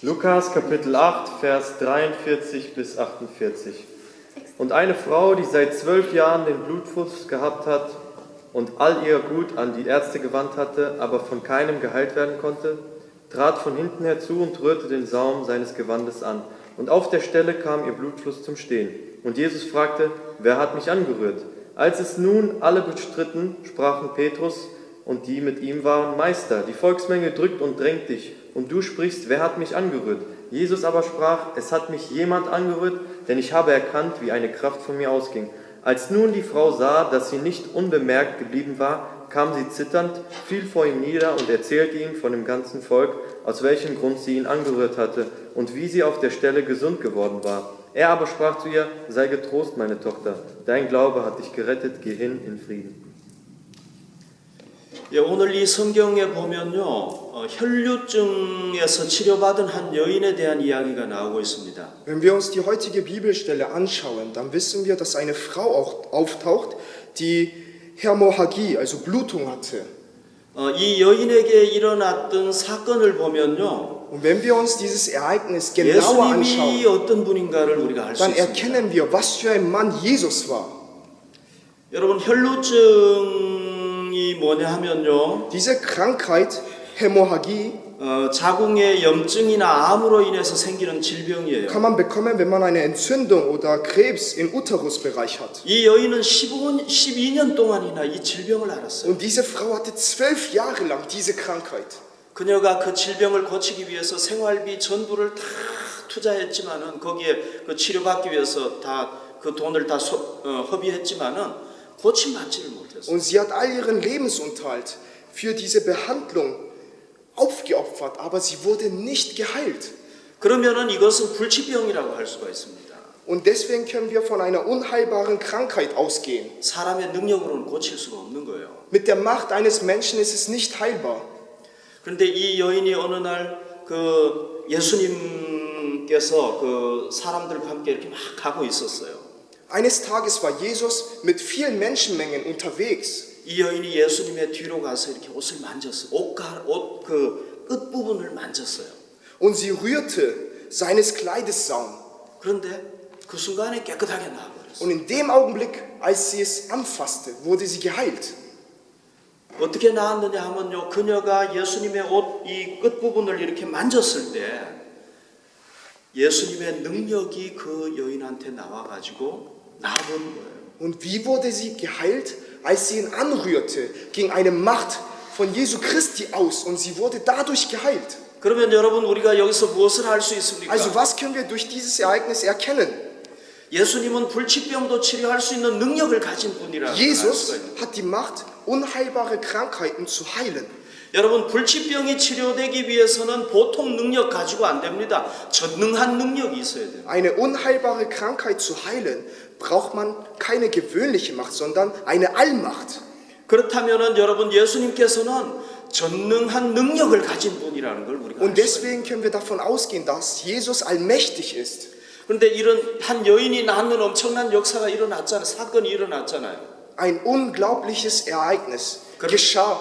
Lukas Kapitel 8, Vers 43 bis 48. Und eine Frau, die seit 12 Jahren den Blutfluss gehabt hat und all ihr Gut an die Ärzte gewandt hatte, aber von keinem geheilt werden konnte, trat von hinten herzu und rührte den Saum seines Gewandes an. Und auf der Stelle kam ihr Blutfluss zum Stehen. Und Jesus fragte, wer hat mich angerührt? Als es nun alle bestritten, sprachen Petrus und die mit ihm waren, Meister, die Volksmenge drückt und drängt dich, und du sprichst, wer hat mich angerührt? Jesus aber sprach, es hat mich jemand angerührt, denn ich habe erkannt, wie eine Kraft von mir ausging. Als nun die Frau sah, dass sie nicht unbemerkt geblieben war, kam sie zitternd, fiel vor ihm nieder und erzählte ihm von dem ganzen Volk, aus welchem Grund sie ihn angerührt hatte und wie sie auf der Stelle gesund geworden war. Er aber sprach zu ihr, sei getrost, meine Tochter, dein Glaube hat dich gerettet, geh hin in Frieden. 예, 오늘 이 성경에 보면요, 혈류증에서 치료받은 한 여인에 대한 이야기가 나오고 있습니다. Wenn wir uns die heutige Bibelstelle anschauen, dann wissen wir, dass eine Frau auch auftaucht, die Hämorrhagie, also Blutung hatte. 이 여인에게 일어났던 사건을 보면요, Und wenn wir uns dieses Ereignis genauer 예수님이 anschauen, 어떤 분인가를 우리가 알 수 dann 있습니다. erkennen wir, was für ein Mann Jesus war. 여러분, 혈류증이 뭐냐 하면요, Diese Krankheit, Hämorrhagie, 자궁의 염증이나 암으로 인해서 생기는 질병이에요. kann man bekommen, wenn man eine Entzündung oder Krebs im Uterusbereich hat. 이 여인은 12년 동안이나 이 질병을 앓았어요. Und diese Frau hatte 12 Jahre lang diese Krankheit. 그녀가 그 질병을 고치기 위해서 생활비 전부를 다 투자했지만은 거기에 그 치료받기 위해서 다 그 돈을 다 허비했지만은 고침받지를 못했어요. Und sie hat all ihren Lebensunterhalt für diese Behandlung aufgeopfert, aber sie wurde nicht geheilt. 그러면은 이것은 불치병이라고 할 수가 있습니다. Und deswegen können wir von einer unheilbaren Krankheit ausgehen. 사람의 능력으로는 고칠 수가 없는 거예요. Mit der Macht eines Menschen ist es nicht heilbar. 그런데 이 여인이 어느 날 그 예수님께서 그 사람들과 함께 이렇게 막 가고 있었어요. Eines Tages war Jesus mit vielen Menschenmengen unterwegs. 이 여인이 예수님의 뒤로 가서 이렇게 옷을 만졌어요. 옷 그 끝부분을 만졌어요. Und sie rührte seines Kleides Saum. 그런데 그 순간에 깨끗하게 나아버렸어요. Und in dem Augenblick, als sie es anfasste, wurde sie geheilt. 어떻게 나았느냐 하면요, 그녀가 예수님의 옷 이 끝부분을 이렇게 만졌을 때 예수님의 능력이 그 여인한테 나와가지고 나아버린 거예요. Und wie wurde sie geheilt? Als sie ihn anrührte, ging eine Macht von Jesu Christi aus und sie wurde dadurch geheilt. 그러면 여러분, 우리가 여기서 무엇을 할 수 있습니까? Also was können wir durch dieses Ereignis erkennen? 예수님은 불치병도 치료할 수 있는 능력을 가진 분이라는 걸 알 수가 Jesus 있는 거예요. hat die Macht, unheilbare Krankheiten zu heilen. 여러분, 불치병이 치료되기 위해서는 보통 능력 가지고 안 됩니다. 전능한 능력이 있어야 돼요. Eine unheilbare Krankheit zu heilen, braucht man keine gewöhnliche Macht, sondern eine Allmacht. 그렇다면은 여러분, 예수님께서는 전능한 능력을 가진 분이라는 걸 우리가 Und 알 수가 있어요. deswegen können wir davon ausgehen, dass Jesus allmächtig ist. 그런데 이런 한 여인이 낳는 엄청난 역사가 일어났잖아요. 사건이 일어났잖아요. Ein unglaubliches Ereignis geschah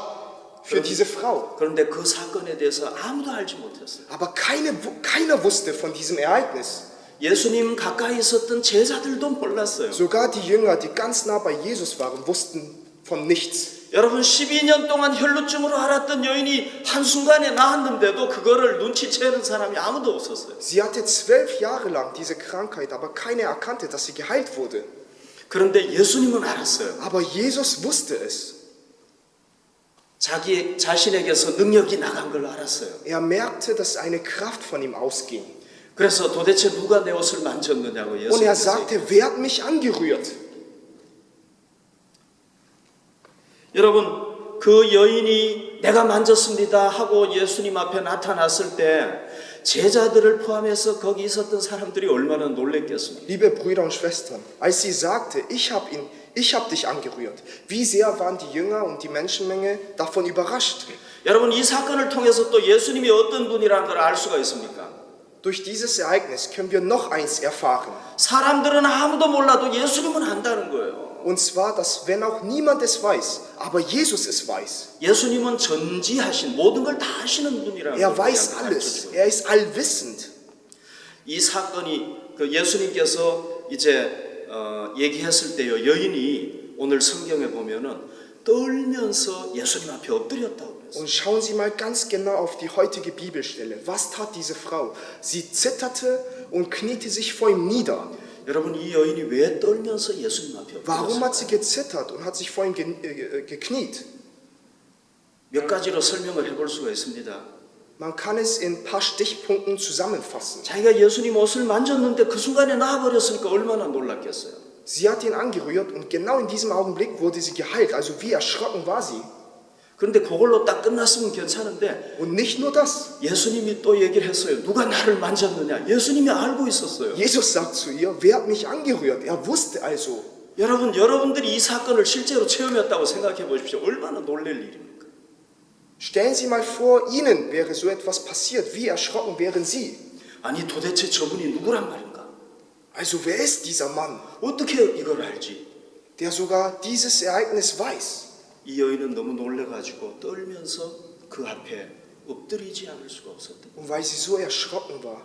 für diese Frau. 그런데 그 사건에 대해서 아무도 알지 못했어요. Aber keiner wusste von diesem Ereignis. 예수님 가까이 있었던 제자들도 몰랐어요. Sogar die Jünger, die ganz nah bei Jesus waren, wussten von nichts. 여러분, 12년 동안 혈루증으로 앓았던 여인이 한순간에 나았는데도 그거를 눈치채는 사람이 아무도 없었어요. Sie hatte 12 Jahre lang diese Krankheit, aber keiner erkannte, dass sie geheilt wurde. 그런데 예수님은 알았어요. Aber Jesus wusste es. 자기 자신에게서 능력이 나간 걸 알았어요. Er merkte, dass eine Kraft von ihm ausging. 그래서 도대체 누가 내 옷을 만졌느냐고 Und er 예수님께서 sagte, wer hat mich angerührt? 여러분, 그 여인이 내가 만졌습니다 하고 예수님 앞에 나타났을 때 제자들을 포함해서 거기 있었던 사람들이 얼마나 놀랬겠습니까? Liebe Brüder und Schwestern, als sie sagte, ich hab dich angerührt, wie sehr waren die Jünger und die Menschenmenge davon überrascht? 여러분, 이 사건을 통해서 또 예수님이 어떤 분이라는 걸 알 수가 있습니까? Durch dieses Ereignis können wir noch eins erfahren. 사람들은 아무도 몰라도 예수님은 안다는 거예요. Und zwar, dass wenn auch niemand es weiß, aber Jesus es weiß. 예수님은 전지하신 모든 걸 다 아시는 분이라는 Er 걸 weiß 우리한테 alles. 가르쳐주고 Er ist allwissend. 이 사건이 그 예수님께서 이제 얘기했을 때요 여인이 오늘 성경에 보면은 떨면서 예수님 앞에 엎드렸다고 그랬어요. Und schauen Sie mal ganz genau auf die heutige Bibelstelle. Was tat diese Frau? Sie zitterte und kniete sich vor ihm nieder. 여러분 이 여인이 왜 떨면서 예수님 앞에 Warum hat sie 엎드렸을까요? gezittert und hat sich vor ihm gekniet? 몇 가지로 설명을 해볼 수가 있습니다. Man kann es in ein paar Stichpunkten zusammenfassen. 자기가 예수님 옷을 만졌는데 그 순간에 나아버렸으니까 얼마나 놀랐겠어요. Sie hat ihn angerührt und genau in diesem Augenblick wurde sie geheilt. Also wie erschrocken war sie? 그런데 그걸로 딱 끝났으면 괜찮은데 Und nicht nur das. 예수님이 또 얘기를 했어요. 누가 나를 만졌느냐? 예수님이 알고 있었어요. Jesus sagt zu ihr, wer hat mich angerührt? Er wusste also. 여러분들이 이 사건을 실제로 체험했다고 생각해 보십시오. 얼마나 놀랄 일입니까? Stellen Sie mal vor, Ihnen wäre so etwas passiert. Wie erschrocken wären Sie? 아니 도대체 저분이 누구란 말인가? Also wer ist dieser Mann, 어떻게 이걸 알지? der sogar dieses Ereignis weiß? 이 여인은 너무 놀래가지고 떨면서 그 앞에 엎드리지 않을 수가 없었다. Und weil sie so erschrocken war,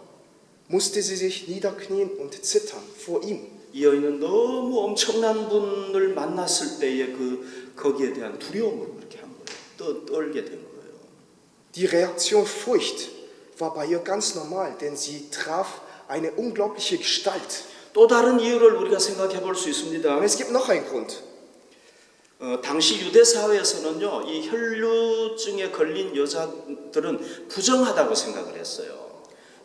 musste sie sich niederknien und zittern vor ihm. 이 여인은 너무 엄청난 분을 만났을 때의 거기에 대한 두려움을 그렇게 한 거예요. 떨게 된 거예요. Die Reaktion Furcht war bei ihr ganz normal, denn sie traf eine unglaubliche Gestalt. 또 다른 이유를 우리가 생각해 볼 수 있습니다. Und es gibt noch einen Grund. 당시 유대 사회에서는요, 이 혈루증에 걸린 여자들은 부정하다고 생각을 했어요.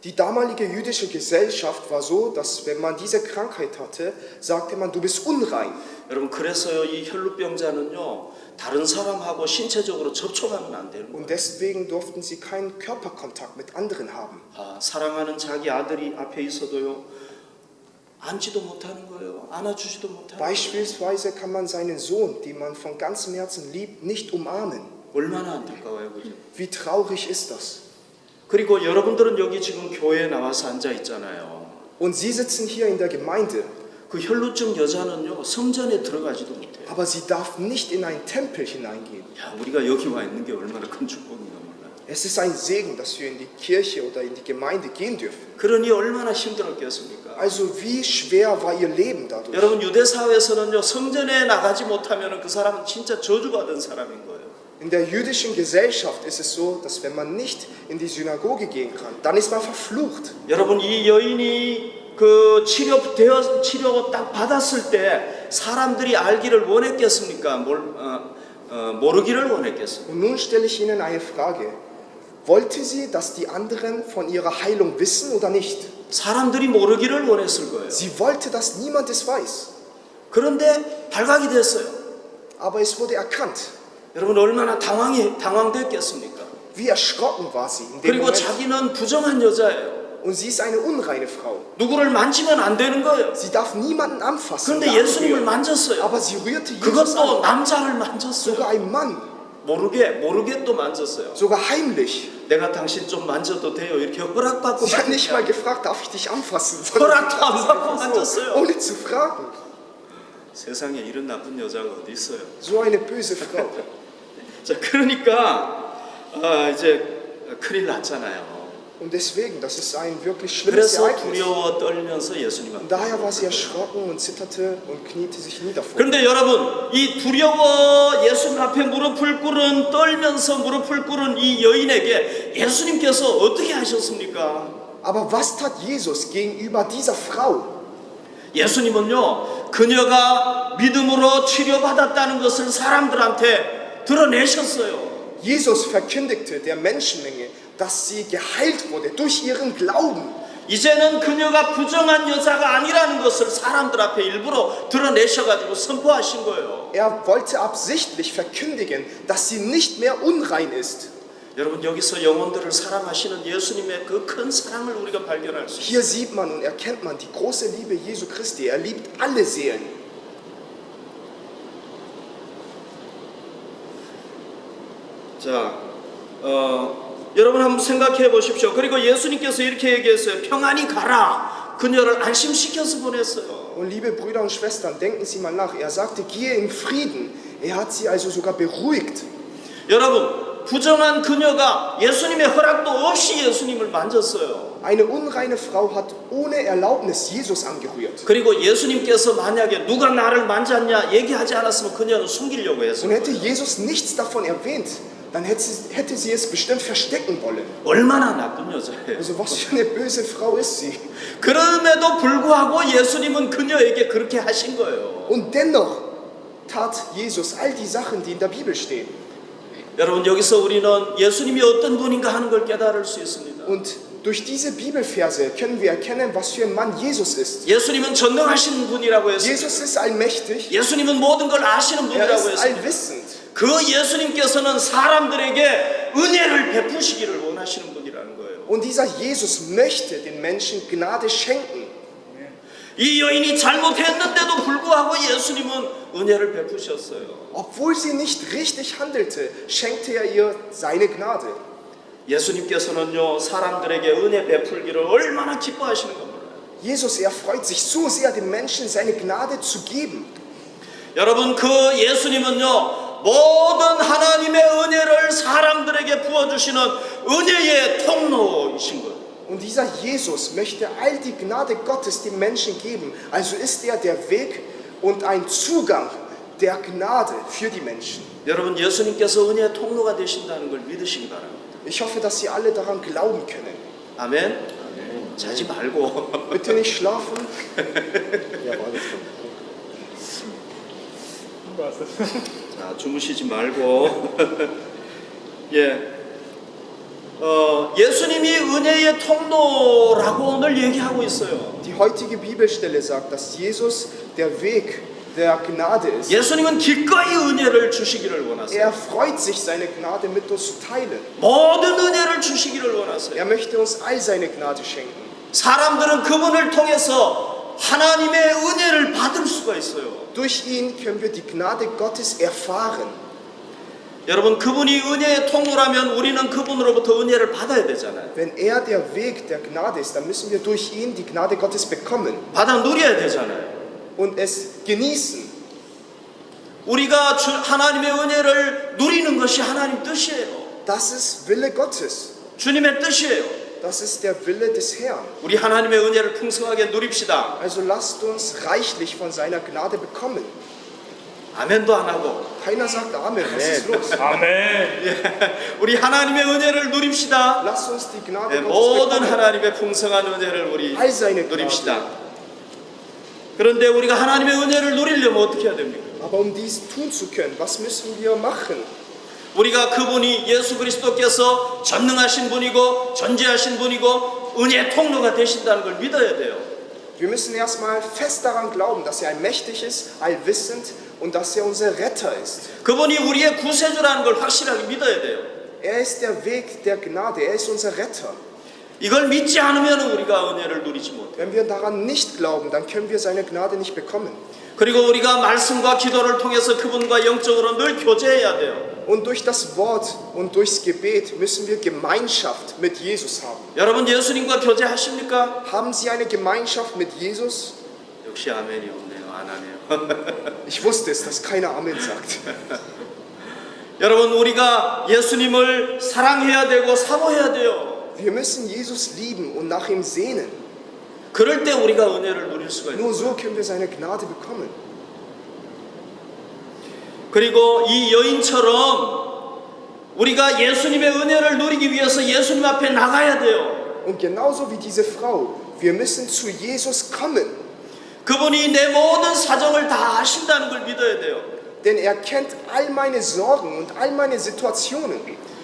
Die damalige jüdische Gesellschaft war so, dass wenn man diese Krankheit hatte, sagte man, du bist unrein. 여러분 그래서요, 이 혈루병자는요, 다른 사람하고 신체적으로 접촉하면 안 되는 거예요. Und deswegen durften sie keinen Körperkontakt mit anderen haben. 사랑하는 자기 아들이 앞에 있어도요, 앉지도 못하는 거예요. 안아주지도 못하는 거예요. Beispielsweise kann man seinen Sohn, den man von ganzem Herzen liebt, nicht umarmen. 얼마나 안타까워요, 그죠? Wie traurig ist das? 그리고 여러분들은 여기 지금 교회에 나와서 앉아 있잖아요. Und sie sitzen hier in der Gemeinde, 그 혈루증 여자는요, 성전에 들어가지도 못해요. aber sie darf nicht in einen Tempel hineingehen. 야, 우리가 여기 와 있는 게 얼마나 큰 축복인가 몰라요. Es ist ein Segen, dass wir in die Kirche oder in die Gemeinde gehen dürfen. 그러니 얼마나 힘들었겠습니까? Also wie schwer war ihr Leben dadurch? 여러분 유대 사회에서는요, 성전에 나가지 못하면 그 사람은 진짜 저주받은 사람인 거예요. In der jüdischen Gesellschaft ist es so, dass wenn man nicht in die Synagoge gehen kann, dann ist man verflucht. 여러분 이 여인이 그 치료 딱 받았을 때 사람들이 알기를 원했겠습니까? 모르기를 원했겠습니까? Und nun stelle ich Ihnen eine Frage. Wollte sie, dass die anderen von ihrer Heilung wissen oder nicht? 사람들이 모르기를 원했을 거예요. Sie wollte, dass niemand es weiß. 그런데 발각이 됐어요. Aber es wurde erkannt. 여러분 얼마나 당황됐겠습니까? Wie erschrocken war sie in dem 그리고 Moment. 자기는 부정한 여자예요. Und sie ist eine unreine Frau. 누구를 만지면 안 되는 거예요. Sie darf niemanden anfassen. 그런데 예수님을 만졌어요. Aber sie rührte Jesus 그것도 an. 남자를 만졌어요. Sogar ein Mann. 모르게 또 만졌어요. Sogar heimlich. 내가 당신 좀 만져도 돼요? 이렇게 허락받고 Sie hat nicht mal 만졌냐? gefragt, darf ich dich anfassen? Sondern 허락도 안 받고 so, 만졌어요. ohne zu fragen. 세상에 이런 나쁜 여자가 어디 있어요? So eine böse Frau. 자, 그러니까 이제 큰일 났잖아요. Und deswegen, das ist ein wirklich schlimmes 그래서 Ereignis. 두려워 떨면서 예수님 Und 앞에. daher war sie erschrocken und zitterte und kniete sich nieder vor ihm. 그런데 여러분, 이 두려워 예수님 앞에 무릎을 꿇은 떨면서 무릎을 꿇은 이 여인에게 예수님께서 어떻게 하셨습니까? Aber was tat Jesus gegenüber dieser Frau? 예수님은요, 그녀가 믿음으로 치료받았다는 것을 사람들한테 드러내셨어요. Jesus verkündigte der Menschenmenge, dass sie geheilt wurde durch ihren Glauben. 이제는 그녀가 부정한 여자가 아니라는 것을 사람들 앞에 일부러 드러내셔가지고 선포하신 거예요. Er wollte absichtlich verkündigen, dass sie nicht mehr unrein ist. 여러분 여기서 영혼들을 사랑하시는 예수님의 그 큰 사랑을 우리가 발견할 수 있어요. Hier sieht man und erkennt man die große Liebe Jesu Christi. Er liebt alle Seelen. 자, 여러분 한번 생각해 보십시오. 그리고 예수님께서 이렇게 얘기했어요. 평안히 가라. 그녀를 안심시켜서 보냈어요. Und liebe Brüder und Schwestern, denken Sie mal nach. Er sagte, gehe in Frieden. Er hat sie also sogar beruhigt. 여러분, 부정한 그녀가 예수님의 허락도 없이 예수님을 만졌어요. Eine unreine Frau hat ohne Erlaubnis Jesus angerührt. 그리고 예수님께서 만약에 누가 나를 만졌냐 얘기하지 않았으면 그녀는 숨기려고 Und 했어요. hätte Jesus nichts davon erwähnt, dann hätte sie es bestimmt verstecken wollen. 얼마나 나쁜 여자예요. Also was für eine böse Frau ist sie. 그럼에도 불구하고 예수님은 그녀에게 그렇게 하신 거예요. Und dennoch tat Jesus all die Sachen, die in der Bibel stehen. 여러분, 여기서 우리는 예수님이 어떤 분인가 하는 걸 깨달을 수 있습니다. Und durch diese Bibelverse können wir erkennen, was für ein Mann Jesus ist. 예수님은 전능하신 분이라고 했습니다. Jesus ist allmächtig, 예수님은 모든 걸 아시는 er 분이라고 ist 했습니다. allwissend. 그 예수님께서는 사람들에게 은혜를 베푸시기를 원하시는 분이라는 거예요. Und dieser Jesus möchte den Menschen Gnade schenken. 이 여인이 잘못했는데도 불구하고 예수님은 은혜를 베푸셨어요. Obwohl sie nicht richtig handelte, schenkte er ihr seine Gnade. 예수님께서는요, 사람들에게 은혜 베풀기를 얼마나 기뻐하시는 가 몰라요. Jesus, er freut sich so sehr, den Menschen seine Gnade zu geben. 여러분, 그 예수님은요, 모든 하나님의 은혜를 사람들에게 부어주시는 은혜의 통로이신 거예요. Und dieser Jesus möchte all die Gnade Gottes den Menschen geben. Also ist er der Weg und ein Zugang der Gnade für die Menschen. 여러분, 예수님께서 은혜의 통로가 되신다는 걸 믿으시기 바랍니다. Ich hoffe, dass Sie alle daran glauben können. 아멘. 자지 말고. Bitte nicht schlafen. 자, 주무시지 말고. 예. 예수님이 은혜의 통로라고 오늘 얘기하고 있어요. Die heutige Bibelstelle sagt, dass Jesus der Weg der Gnade ist. 예수님은 기꺼이 은혜를 주시기를 원하세요. Er freut sich, seine Gnade mit uns zu teilen. 모든 은혜를 주시기를 원하세요. Er möchte uns all seine Gnade schenken. 사람들은 그분을 통해서 하나님의 은혜를 받을 수가 있어요. Durch ihn können wir die Gnade Gottes erfahren. 여러분, 그분이 은혜의 통로라면 우리는 그분으로부터 은혜를 받아야 되잖아요. Wenn er der Weg der Gnade ist, dann müssen wir durch ihn die Gnade Gottes bekommen 받아 누려야 되잖아요. und es genießen. 우리가 하나님의 은혜를 누리는 것이 하나님 뜻이에요. Das ist Wille Gottes. 주님의 뜻이에요. Das ist der Wille des Herrn. 우리 하나님의 은혜를 풍성하게 누립시다. Also lasst uns reichlich von seiner Gnade bekommen. 아멘도 안 하고. Keiner sagt Amen. Was ist los? 우리 하나님의 은혜를 누립시다. Lasst uns die Gnade 네, Gottes 모든 bekommen. 하나님의 풍성한 은혜를 우리 All seine 누립시다. Gnade. 그런데 우리가 하나님의 은혜를 누리려면 어떻게 해야 됩니까? Aber um dies tun zu können, was müssen wir machen? 우리가 그분이 예수 그리스도께서 전능하신 분이고 존재하신 분이고 은혜의 통로가 되신다는 걸 믿어야 돼요. Wir müssen erstmal fest daran glauben, dass er allmächtig ist, allwissend und dass er unser Retter ist. 그분이 우리의 구세주라는 걸 확실하게 믿어야 돼요. Er ist der Weg der Gnade, er ist unser Retter. 이걸 믿지 않으면 우리가 은혜를 누리지 못해요. Wenn wir daran nicht glauben, dann können wir seine Gnade nicht bekommen. 그리고 우리가 말씀과 기도를 통해서 그분과 영적으로 늘 교제해야 돼요. Und durch das Wort und durchs Gebet müssen wir Gemeinschaft mit Jesus haben. 여러분, 예수님과 교제하십니까? Haben Sie eine Gemeinschaft mit Jesus? 역시 아멘이 없네요. 안 하네요. Ich wusste es, dass keiner Amen sagt. 여러분, 우리가 예수님을 사랑해야 되고 사모해야 돼요. Wir müssen Jesus lieben und nach ihm sehnen. 그럴 때 우리가 은혜를 누릴 수가 있어요. Nur so können wir seine Gnade bekommen. 그리고 이 여인처럼 우리가 예수님의 은혜를 누리기 위해서 예수님 앞에 나가야 돼요. Und genauso wie diese Frau, wir müssen zu Jesus kommen. 그분이 내 모든 사정을 다 아신다는 걸 믿어야 돼요. Denn er kennt all meine Sorgen und all meine Situationen.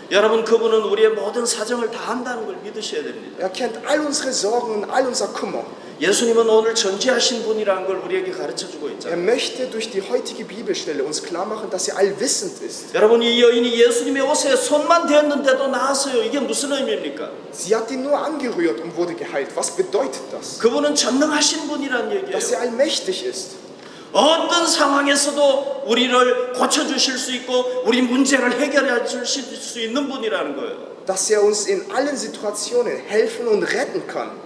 여러분, 그분은 우리의 모든 사정을 다 안다는 걸 믿으셔야 됩니다. Er kennt all unsere Sorgen und all unser Kummer. 예수님은 오늘 전지하신 분이라는 걸 우리에게 가르쳐주고 Er 있잖아요. möchte durch die heutige Bibelstelle uns klar machen, dass er allwissend ist. 여러분, 이 여인이 예수님의 옷에 손만 댔는데도 나았어요. 이게 무슨 의미입니까? Sie hat ihn nur angerührt und wurde geheilt. Was bedeutet das? 그분은 전능하신 분이란 Dass 얘기예요. er allmächtig ist. 어떤 상황에서도 우리를 고쳐주실 수 있고 우리 문제를 해결해 주실 수 있는 분이라는 거예요. Dass er uns in allen Situationen helfen und retten kann.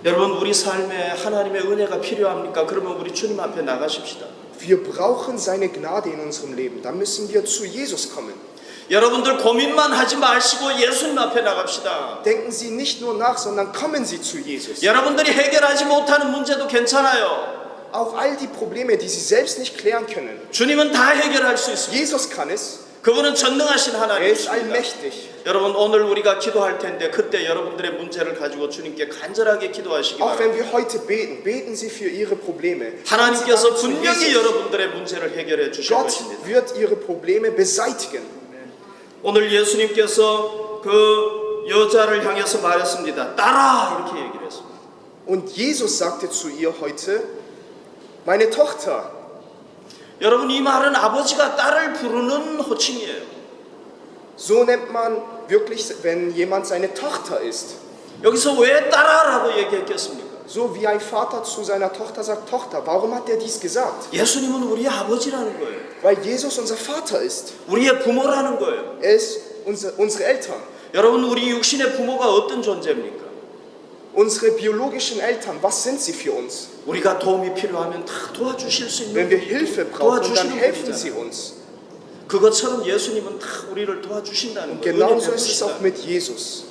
여러분 우리 삶에 하나님의 은혜가 필요합니까? 그러면 우리 주님 앞에 나가십시다. Wir brauchen seine Gnade in unserem Leben. Dann müssen wir zu Jesus kommen. 여러분들 고민만 하지 마시고 예수님 앞에 나갑시다. Denken Sie nicht nur nach, sondern kommen Sie zu Jesus. 여러분들이 해결하지 못하는 문제도 괜찮아요. Auch all die Probleme, die Sie selbst nicht klären können. 주님은 다 해결할 수 있습니다. Jesus kann es. 그분은 전능하신 Er ist 하나님이십니다. allmächtig. 여러분 오늘 우리가 기도할 텐데 그때 여러분들의 문제를 가지고 주님께 간절하게 기도하시기 Auch wenn 바랍니다. wir heute beten, beten Sie für Ihre Probleme. 하나님께서 Kommen Sie damit zu 분명히 Jesus. 여러분들의 문제를 해결해 주실 Gott 것입니다. wird Ihre Probleme beseitigen. 오늘 예수님께서 그 여자를 향해서 말했습니다. 따라 이렇게 얘기를 했습니다. Und Jesus sagte zu ihr heute, meine Tochter. 여러분 이 말은 아버지가 딸을 부르는 호칭이에요. So nennt man wirklich, wenn jemand seine Tochter ist. 여기서 왜 따라라고 얘기했겠습니까? So wie ein Vater zu seiner Tochter sagt, Tochter. Warum hat er dies gesagt? 예수님은 우리의 아버지라는 거예요. Weil Jesus unser Vater ist. 우리의 부모라는 거예요. Er ist unsere Eltern. 여러분 우리 육신의 부모가 어떤 존재입니까? Unsere biologischen Eltern, was sind sie für uns? 우리가 도움이 필요하면 다 도와주실 수 Wenn 있는 wir Hilfe brauchen, dann 도와주시는 helfen 분이잖아요. sie uns. 그것처럼 예수님은 다 우리를 도와주신다는 Und 거예요. genauso ist es 은혜 auch mit Jesus.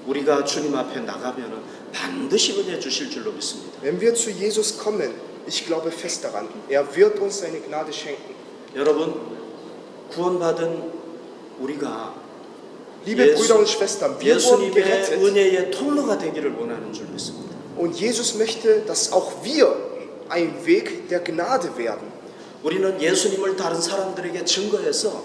우리가 주님 앞에 나가면 반드시 은혜 주실 줄로 믿습니다. Wenn wir zu Jesus kommen, ich glaube fest daran, er wird uns seine Gnade schenken. 여러분 구원받은 우리가 Liebe Brüder und Schwestern, wir wurden 예수님의 gerettet. 은혜의 통로가 되기를 원하는 줄 믿습니다. Und Jesus möchte, dass auch wir ein Weg der Gnade werden. 우리는 예수님을 다른 사람들에게 증거해서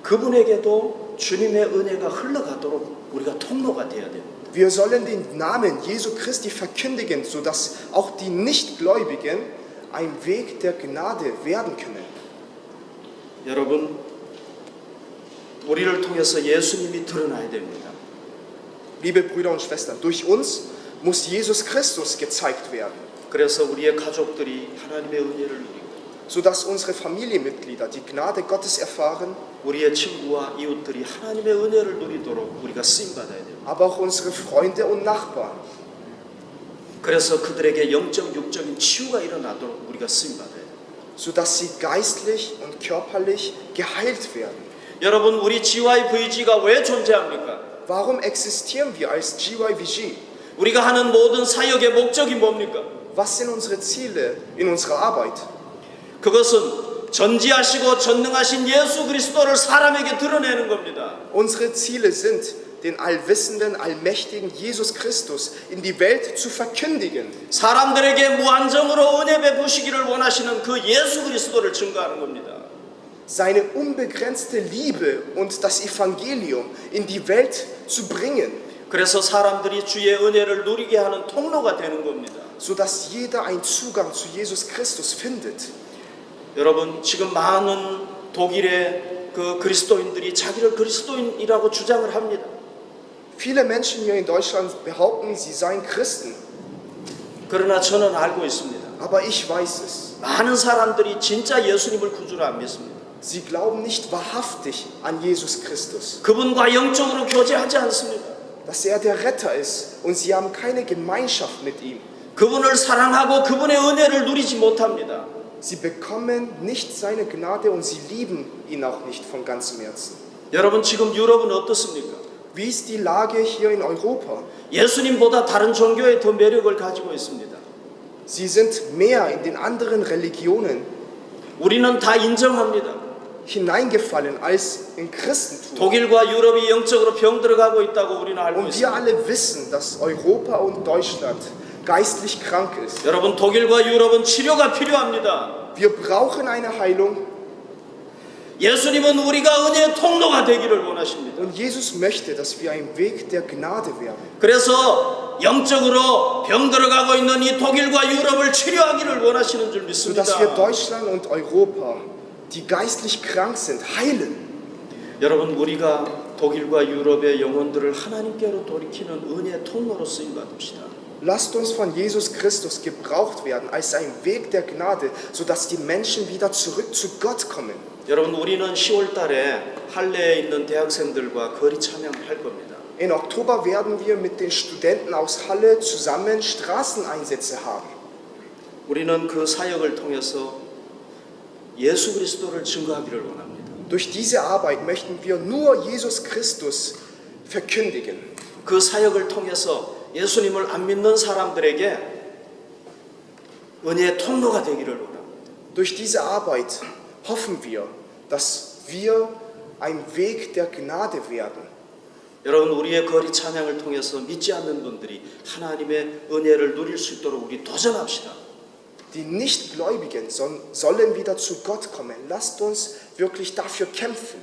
그분에게도 주님의 은혜가 흘러가도록 우리가 통로가 되어야 됩니다. Wir sollen den Namen Jesu Christi verkündigen, sodass auch die Nichtgläubigen ein Weg der Gnade werden können. 여러분 우리를 통해서 예수님이 드러나야 됩니다. Liebe Brüder und Schwestern, durch uns muss Jesus Christus gezeigt werden, 그래서 우리의 가족들이 하나님의 은혜를 누리고 sodass unsere Familienmitglieder die Gnade Gottes erfahren, 우리의 친구와 이웃들이 하나님의 은혜를 누리도록 우리가 쓰임 받아야 됩니다. aber auch unsere Freunde und Nachbarn. 그래서 그들에게 영적 육적인 치유가 일어나도록 우리가 쓰임 받아야 됩니다. Sodass sie geistlich und körperlich geheilt werden. 여러분 우리 GYVG가 왜 존재합니까? Warum existieren wir als GYVG? 우리가 하는 모든 사역의 목적이 뭡니까? Was sind unsere Ziele in unserer Arbeit? 그것은 전지하시고 전능하신 예수 그리스도를 사람에게 드러내는 겁니다. Unsere Ziele sind, den allwissenden, allmächtigen Jesus Christus in die Welt zu verkündigen. 사람들에게 무한정으로 은혜 베푸시기를 원하시는 그 예수 그리스도를 증거하는 겁니다. Seine unbegrenzte Liebe und das Evangelium in die Welt zu bringen, 그래서 사람들이 주의 은혜를 누리게 하는 통로가 되는 겁니다. sodass jeder einen Zugang zu Jesus Christus findet. 여러분 지금 많은 독일의 그 그리스도인들이 자기를 그리스도인이라고 주장을 합니다. Viele Menschen hier in Deutschland behaupten, sie seien Christen, 그러나 저는 알고 있습니다. aber ich weiß es. 많은 사람들이 진짜 예수님을 구주로 안 믿습니다. Sie glauben nicht wahrhaftig an Jesus Christus, 그분과 영적으로 교제하지 않습니다. dass er der Retter ist und sie haben keine Gemeinschaft mit ihm. 그분을 사랑하고 그분의 은혜를 누리지 못합니다. Sie bekommen nicht seine Gnade und sie lieben ihn auch nicht von ganzem Herzen. 여러분 지금 유럽은 어떻습니까? Wie ist die Lage hier in Europa? 예수님보다 다른 종교에 더 매력을 가지고 있습니다. Sie sind mehr in den anderen Religionen 우리는 다 인정합니다. hineingefallen als im Christentum. 독일과 유럽이 영적으로 병들어가고 있다고 우리는 알고 Und wir 있습니다. alle wissen, dass Europa und Deutschland geistlich krank ist. 여러분 독일과 유럽은 치료가 필요합니다. Wir brauchen eine Heilung 예수님은 우리가 은혜의 통로가 되기를 원하십니다. und Jesus möchte, dass wir ein Weg der Gnade werden. 그래서 영적으로 병들어가고 있는 이 독일과 유럽을 치료하기를 원하시는 줄 믿습니다. Sodass wir Deutschland und Europa, die geistlich krank sind, heilen. 여러분 우리가 독일과 유럽의 영혼들을 하나님께로 돌이키는 은혜의 통로로 쓰임 받읍시다. Lasst uns von Jesus Christus gebraucht werden als ein Weg der Gnade, sodass die Menschen wieder zurück zu Gott kommen. 여러분 우리는 10월 달에 할레에 있는 대학생들과 거리 참여할 겁니다. In Oktober werden wir mit den Studenten aus Halle zusammen Straßeneinsätze haben. 우리는 그 사역을 통해서 예수 그리스도를 증거하기를 원합니다. Durch diese Arbeit möchten wir nur Jesus Christus verkündigen. 그 사역을 통해서 예수님을 안 믿는 사람들에게 은혜의 통로가 되기를 원합니다. Durch diese Arbeit hoffen wir, dass wir ein Weg der Gnade werden. 여러분, 우리의 거리 찬양을 통해서 믿지 않는 분들이 하나님의 은혜를 누릴 수 있도록 우리 도전합시다. Die Nichtgläubigen sollen wieder zu Gott kommen. Lasst uns wirklich dafür kämpfen.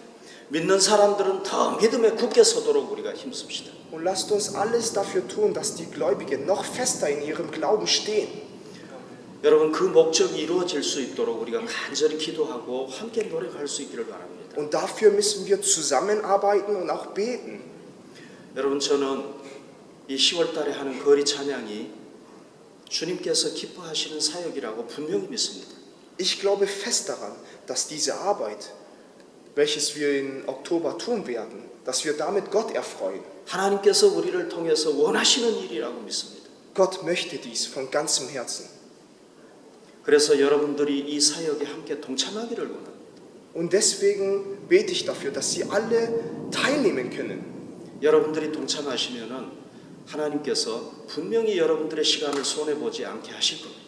믿는 사람들은 더 믿음에 굳게 서도록 우리가 힘씁시다. Und lasst uns alles dafür tun, dass die Gläubigen noch fester in ihrem Glauben stehen. 여러분, 그 목적이 이루어질 수 있도록 우리가 간절히 기도하고 함께 노력할 수 있기를 바랍니다. Und dafür müssen wir zusammenarbeiten und auch beten. 여러분, 저는 이 10월 달에 하는 거리 찬양이 주님께서 기뻐하시는 사역이라고 분명히 믿습니다. Ich glaube fest daran, dass diese Arbeit, welches wir im Oktober tun werden, dass wir damit Gott erfreuen. 하나님께서 우리를 통해서 원하시는 일이라고 믿습니다. Gott möchte dies von ganzem Herzen. 그래서 여러분들이 이 사역에 함께 동참하기를 원합니다. Und deswegen bete ich dafür, dass sie alle teilnehmen können. 여러분들이 동참하시면은 하나님께서 분명히 여러분들의 시간을 손해보지 않게 하실 겁니다.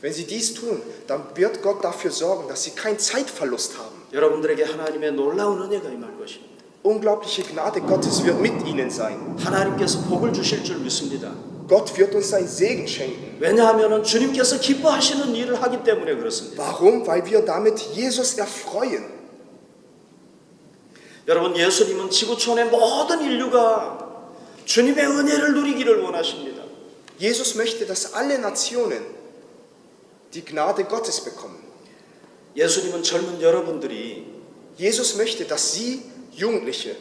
Wenn sie dies tun, dann wird Gott dafür sorgen, dass sie keinen Zeitverlust haben. 여러분들에게 하나님의 놀라운 은혜가 임할 것입니다. Unglaubliche Gnade Gottes wird mit ihnen sein. 하나님께서 복을 주실 줄 믿습니다. Gott wird uns seinen Segen schenken. 왜냐하면 주님께서 기뻐하시는 일을 하기 때문에 그렇습니다. Warum? Weil wir damit Jesus erfreuen. 여러분, 예수님은 지구촌의 모든 인류가 주님의 은혜를 누리기를 원하십니다. Jesus möchte, dass alle Nationen die Gnade Gottes bekommen. 예수님은 젊은 여러분들이 Jesus möchte, dass Sie, Jugendliche,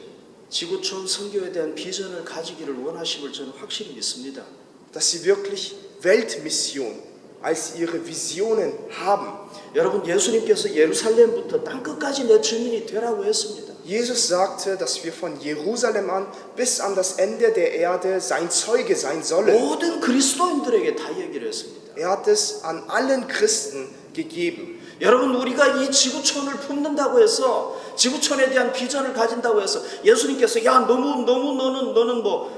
지구촌 선교에 대한 비전을 가지기를 원하심을 저는 확실히 믿습니다. dass Sie wirklich Weltmission als Ihre Visionen haben. 여러분, 예수님께서 예루살렘부터 땅끝까지 내 증인이 되라고 했습니다. Jesus sagte, dass wir von Jerusalem an bis an das Ende der Erde sein Zeuge sein sollen. 모든 그리스도인들에게 다 얘기를 했습니다. Er hat es an allen Christen gegeben. 여러분, 우리가 이 지구촌을 품는다고 해서 지구촌에 대한 비전을 가진다고 해서 예수님께서 야 너는 뭐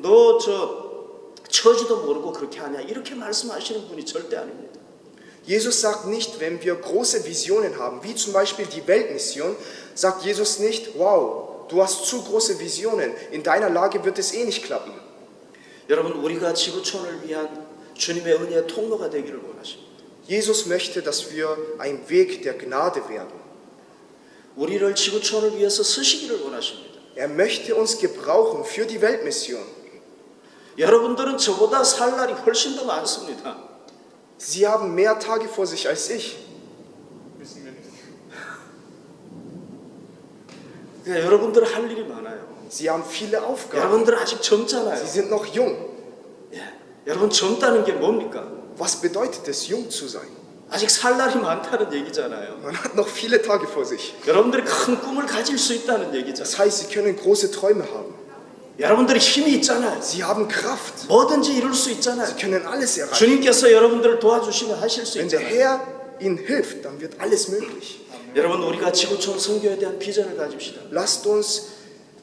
너 처지도 모르고 그렇게 하냐 이렇게 말씀하시는 분이 절대 아닙니다. Jesus sagt nicht, wenn wir große Visionen haben, wie zum Beispiel die Weltmission, sagt Jesus nicht, wow, du hast zu große Visionen, in deiner Lage wird es eh nicht klappen. 여러분, 우리가 지구촌을 위한 주님의 은혜의 통로가 되기를 원하십니다. Jesus möchte, dass wir ein Weg der Gnade werden. 우리를 지구촌을 위해서 쓰시기를 원하십니다. Er möchte uns gebrauchen für die Weltmission. 여러분들은 저보다 살 날이 훨씬 더 많습니다. Sie haben mehr Tage vor sich als ich. 그러니까 여러분들 할 일이 많아요. Sie haben viele Aufgaben. 여러분들 아직 젊잖아요. Sie sind noch jung. 예. 여러분, 젊다는 게 뭡니까? Was bedeutet es, jung zu sein? 아직 살 날이 많다는 얘기잖아요. Man hat noch viele Tage vor sich. 여러분들이 큰 꿈을 가질 수 있다는 얘기잖아요. Das heißt, sie können große Träume haben. 여러분들이 힘이 있잖아요. Sie haben Kraft. 뭐든지 이룰 수 있잖아요. Sie können alles erreichen. 주님께서 여러분들을 도와주시면 하실 수 Wenn der 있잖아요. Herr ihnen hilft, dann wird alles möglich. 여러분, 우리가 지구촌 선교에 대한 비전을 가집시다. Lasst uns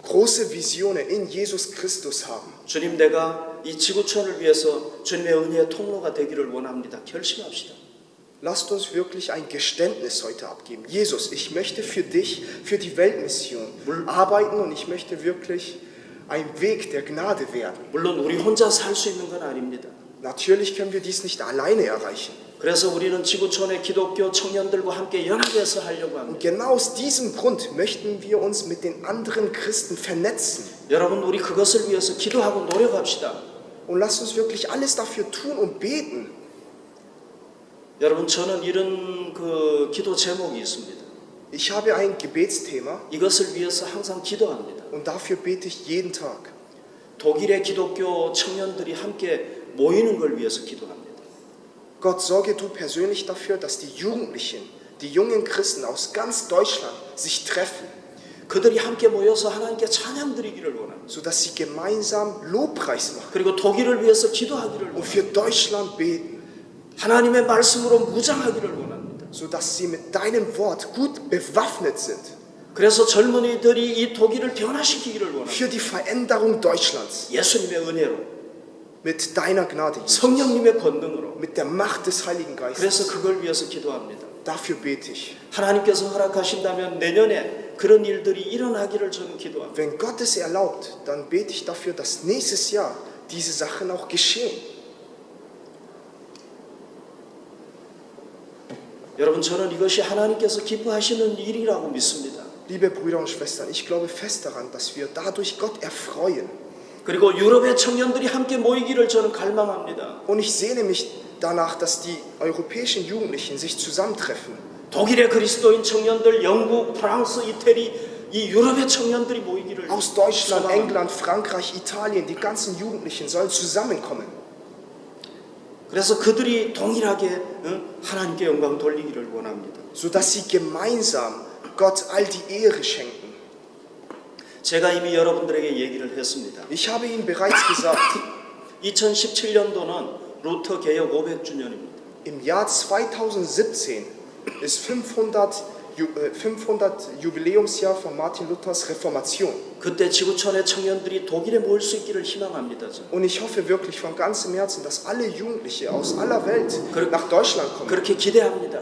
große Visionen in Jesus Christus haben. 주님, 내가 이 지구촌을 위해서 주님의 은혜의 통로가 되기를 원합니다. 결심합시다. Lasst uns wirklich ein Geständnis heute abgeben. Jesus, ich möchte für dich, für die Weltmission arbeiten und ich möchte wirklich ein Weg der Gnade werden. 물론 우리 혼자 살 수 있는 건 아닙니다. Natürlich können wir dies nicht alleine erreichen. 그래서 우리는 지구촌의 기독교 청년들과 함께 연합해서 하려고 Und 합니다. genau aus diesem Grund möchten wir uns mit den anderen Christen vernetzen. 여러분, 우리 그것을 위해서 기도하고 노력합시다. Und lasst uns wirklich alles dafür tun und beten. 여러분, 저는 이런 기도 제목이 있습니다. Ich habe ein Gebetsthema 이것을 위해서 항상 기도합니다. und dafür bete ich jeden Tag. 독일의 기독교 청년들이 함께 모이는 걸 위해서 기도합니다. Gott, sorge du persönlich dafür, dass die Jugendlichen, die jungen Christen aus ganz Deutschland sich treffen. 그들이 함께 모여서 하나님께 찬양 드리기를 원합니다. sodass sie gemeinsam Lobpreis machen 그리고 독일을 위해서 기도하기를 und 원합니다. für Deutschland beten, 하나님의 말씀으로 무장하기를 원합니다. sodass sie mit deinem Wort gut bewaffnet sind 그래서 젊은이들이 이 독일을 변화시키기를 원합니다. für die Veränderung Deutschlands 예수님의 은혜로, mit deiner Gnade, Jesus, 성령님의 권능으로. mit der Macht des Heiligen 그래서 Geistes. 그걸 위해서 기도합니다. Dafür bete ich. 하나님께서 허락하신다면 내년에 그런 일들이 일어나기를 저는 기도합니다. Wenn Gott es erlaubt, dann bete ich dafür, dass nächstes Jahr diese Sachen auch geschehen. 여러분, 저는 이것이 하나님께서 기뻐하시는 일이라고 믿습니다. Liebe Brüder und Schwestern, ich glaube fest daran, dass wir dadurch Gott erfreuen. 그리고 유럽의 청년들이 함께 모이기를 저는 갈망합니다. Und ich sehne mich danach, dass die europäischen Jugendlichen sich zusammentreffen. 독일의 그리스도인 청년들, 영국, 프랑스, 이태리, 이 유럽의 청년들이 모이기를 Aus Deutschland, 소망합니다. England, Frankreich, Italien, die ganzen Jugendlichen sollen zusammenkommen. 그래서 그들이 동일하게 하나님께 영광 돌리기를 원합니다. Sodass sie gemeinsam Gott all die Ehre schenken. 제가 이미 여러분들에게 얘기를 했습니다. Ich habe Ihnen bereits gesagt, 2017년도는 루터 개혁 500주년입니다. im Jahr 2017 ist 500 Jubiläumsjahr von Martin Luthers Reformation. 그때 지구촌의 청년들이 독일에 모일 수 있기를 희망합니다. 저는. Und ich hoffe wirklich von ganzem Herzen, dass alle Jugendliche aus aller Welt nach Deutschland kommen. 그렇게 기대합니다.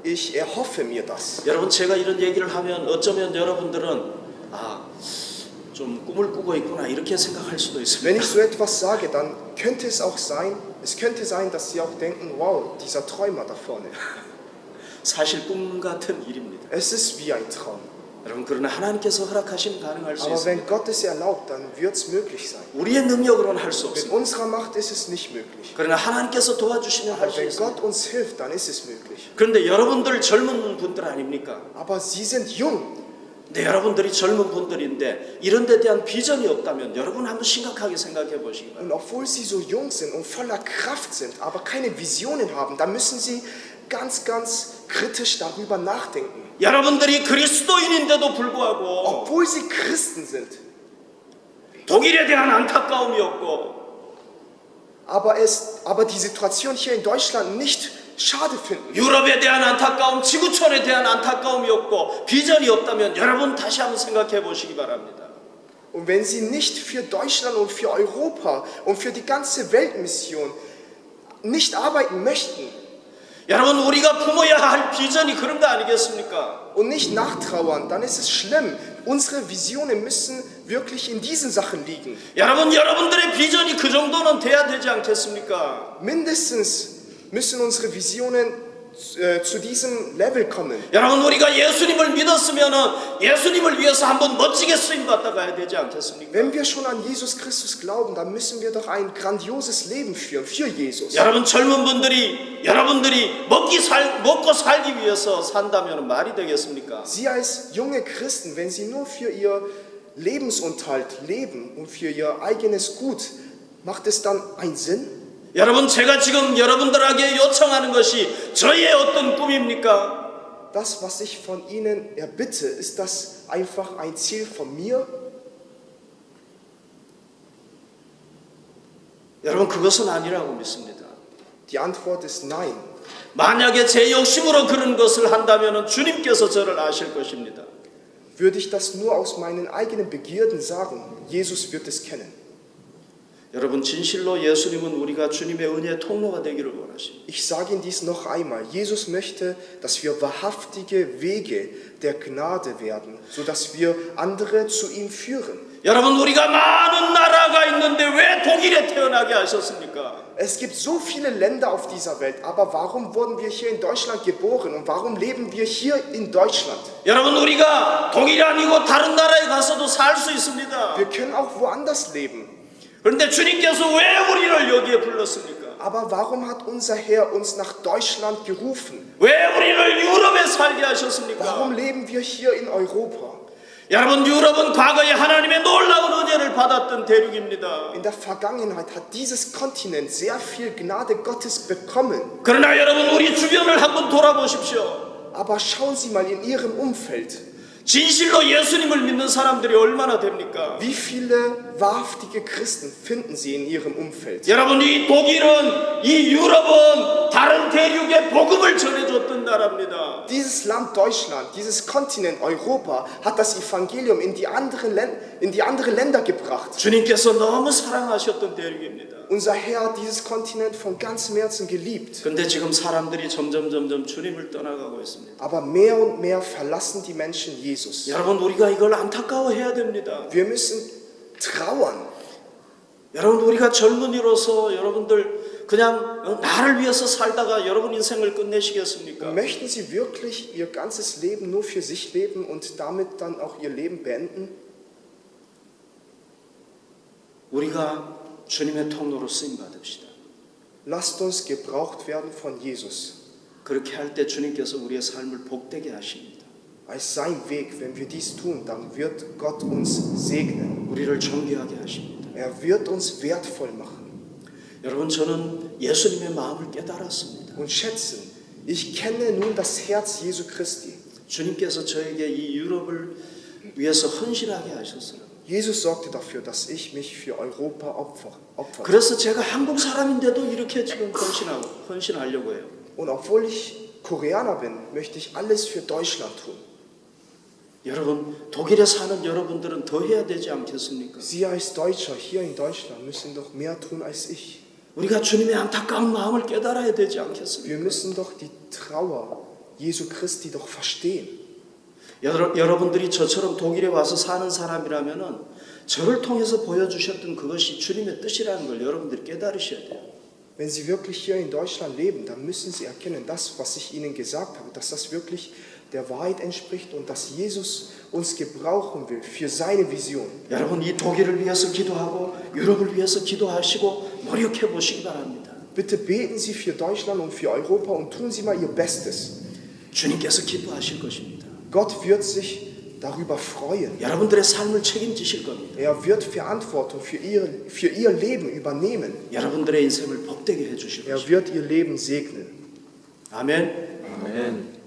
Ich erhoffe mir das. 여러분, 제가 이런 얘기를 하면 어쩌면 여러분들은 좀 꿈을 꾸고 있구나 이렇게 생각할 수도 Wenn 있습니다. ich so etwas sage, dann könnte es auch sein, dass Sie auch denken, wow, dieser Träumer da vorne. 사실 꿈 같은 일입니다. Es ist wie ein Traum. 여러분, 그러나 하나님께서 허락하시면 가능할 수 Aber 있습니다. wenn Gott es erlaubt, dann wird es möglich sein. 우리의 능력으로는 할 수 Mit 없습니다. unserer Macht ist es nicht möglich. 그러나 하나님께서 도와주시면 할 Aber 수 wenn 있습니다. Gott uns hilft, dann ist es möglich. 그런데 여러분들 젊은 분들 아닙니까? Aber Sie sind jung. 근데 여러분들이 젊은 분들인데 이런 데 대한 비전이 없다면 여러분 한번 심각하게 생각해 보시기 바랍니다. Und obwohl Sie so jung sind und voller Kraft sind, aber keine Visionen haben, dann müssen Sie ganz kritisch darüber nachdenken. 여러분들이 그리스도인인데도 불구하고 Obwohl Sie Christen sind, 독일에 대한 안타까움이 없고 aber die Situation hier in Deutschland nicht schade finden. 유럽에 대한 안타까움, 지구촌에 대한 안타까움이 없고 비전이 없다면 여러분 다시 한번 생각해 보시기 바랍니다. Und wenn Sie nicht für Deutschland und für Europa und für die ganze Weltmission nicht arbeiten möchten 여러분, 우리가 품어야 할 비전이 그런 거 아니겠습니까? und nicht nachtrauern, dann ist es schlimm. Unsere Visionen müssen wirklich in diesen Sachen liegen. 여러분, 여러분들의 비전이 그 정도는 돼야 되지 않겠습니까? Mindestens müssen unsere Visionen zu diesem Level kommen. 여러분, 우리가 예수님을 믿었으면은 예수님을 위해서 한번 멋지게 쓰임 받다 가야 되지 않겠습니까? Wenn wir schon an Jesus Christus glauben, dann müssen wir doch ein grandioses Leben führen für Jesus. 여러분, 젊은 분들이 여러분들이 먹고 살기 위해서 산다면 말이 되겠습니까? Sie als junge Christen, wenn sie nur für ihr Lebensunterhalt leben und für ihr eigenes Gut, macht es dann einen Sinn? 여러분, 제가 지금 여러분들에게 요청하는 것이 저의 어떤 꿈입니까? Das, was ich von ihnen erbitte, ist das einfach ein Ziel von mir? 여러분, 그것은 아니라고 믿습니다. Die Antwort ist nein. 만약에 제 욕심으로 그런 것을 한다면 주님께서 저를 아실 것입니다. Würde ich das nur aus meinen eigenen Begierden sagen, Jesus wird es kennen. 여러분, 진실로 예수님은 우리가 주님의 은혜의 통로가 되기를 원하십니다. Ich sage Ihnen dies noch einmal. Jesus möchte, dass wir wahrhaftige Wege der Gnade werden, sodass wir andere zu ihm führen. 여러분, 우리가 많은 나라가 있는데 왜 독일에 태어나게 하셨습니까? Es gibt so viele Länder auf dieser Welt, aber warum wurden wir hier in Deutschland geboren und warum leben wir hier in Deutschland? 여러분, 우리가 독일이 아니고 다른 나라에 가서도 살 수 있습니다. Wir können auch woanders leben. 그런데 주님께서 왜 우리를 여기에 불렀습니까? Aber warum hat unser Herr uns nach Deutschland gerufen? 왜 우리를 유럽에 살게 하셨습니까? Warum leben wir hier in Europa? 여러분, 유럽은 과거에 하나님의 놀라운 은혜를 받았던 대륙입니다. In der Vergangenheit hat dieses Kontinent sehr viel Gnade Gottes bekommen. 그러나 여러분, 우리 주변을 한번 돌아보십시오. Aber schauen Sie mal in Ihrem Umfeld. 진실로 예수님을 믿는 사람들이 얼마나 됩니까? Wie viele wahrhaftige Christen finden Sie in Ihrem Umfeld? 여러분, 이 독일은, 이 유럽은 다른 대륙에 복음을 전해줬던 나라입니다. Dieses Land Deutschland, dieses Kontinent Europa hat das Evangelium in die anderen Länder gebracht. 주님께서 너무 사랑하셨던 대륙입니다. Unser Herr hat dieses Kontinent von ganzem Herzen geliebt. 근데 지금 사람들이 점점 주님을 떠나가고 있습니다. Aber mehr und mehr verlassen die Menschen Jesus. 여러분, 우리가 이걸 안타까워해야 됩니다. Wir müssen trauern. 여러분, 우리가 젊은이로서 여러분들 그냥 나를 위해서 살다가 여러분 인생을 끝내시겠습니까? Möchten Sie wirklich Ihr ganzes Leben nur für sich leben und damit dann auch Ihr Leben beenden? 우리가 주님의 통로로 쓰임 받읍시다. Lasst uns gebraucht werden von Jesus. 그렇게 할 때 주님께서 우리의 삶을 복되게 하십니다. Als sein Weg, wenn wir dies tun, dann wird Gott uns segnen. 우리를 존귀하게 하십니다. Er wird uns wertvoll machen. 여러분, 저는 예수님의 마음을 깨달았습니다. Und schätzen, ich kenne nun das Herz Jesu Christi. 주님께서 저에게 이 유럽을 위해서 헌신하게 하셨어요. Jesus sorgte dafür, dass ich mich für Europa opferte. 그래서 제가 한국 사람인데도 이렇게 지금 헌신하려고 해요. Und obwohl ich Koreaner bin, möchte ich alles für Deutschland tun. 여러분, 독일에 사는 여러분들은 더 해야 되지 않겠습니까? Sie als Deutscher hier in Deutschland müssen doch mehr tun als ich. 우리가 주님의 안타까운 마음을 깨달아야 되지 않겠습니까? Wir müssen doch die Trauer Jesu Christi doch verstehen. 여러분들이 저처럼 독일에 와서 사는 사람이라면은 저를 통해서 보여주셨던 그것이 주님의 뜻이라는 걸 여러분들이 깨달으셔야 돼요. Wenn Sie wirklich hier in Deutschland leben, dann müssen Sie erkennen, das, was ich Ihnen gesagt habe, dass das wirklich der Wahrheit entspricht und dass Jesus uns gebrauchen will für seine Vision. 여러분, 이 독일을 위해서 기도하고 유럽을 위해서 기도하시고 노력해 보시기 바랍니다. Bitte beten Sie für Deutschland und für Europa und tun Sie mal Ihr Bestes. 주님께서 기뻐하실 것입니다. Gott wird sich darüber freuen. 여러분들의 삶을 책임지실 겁니다. Er wird Verantwortung für ihr Leben übernehmen. 여러분들의 인생을 복되게 해주실 Er 것입니다. wird ihr Leben segnen. 아멘. 아멘.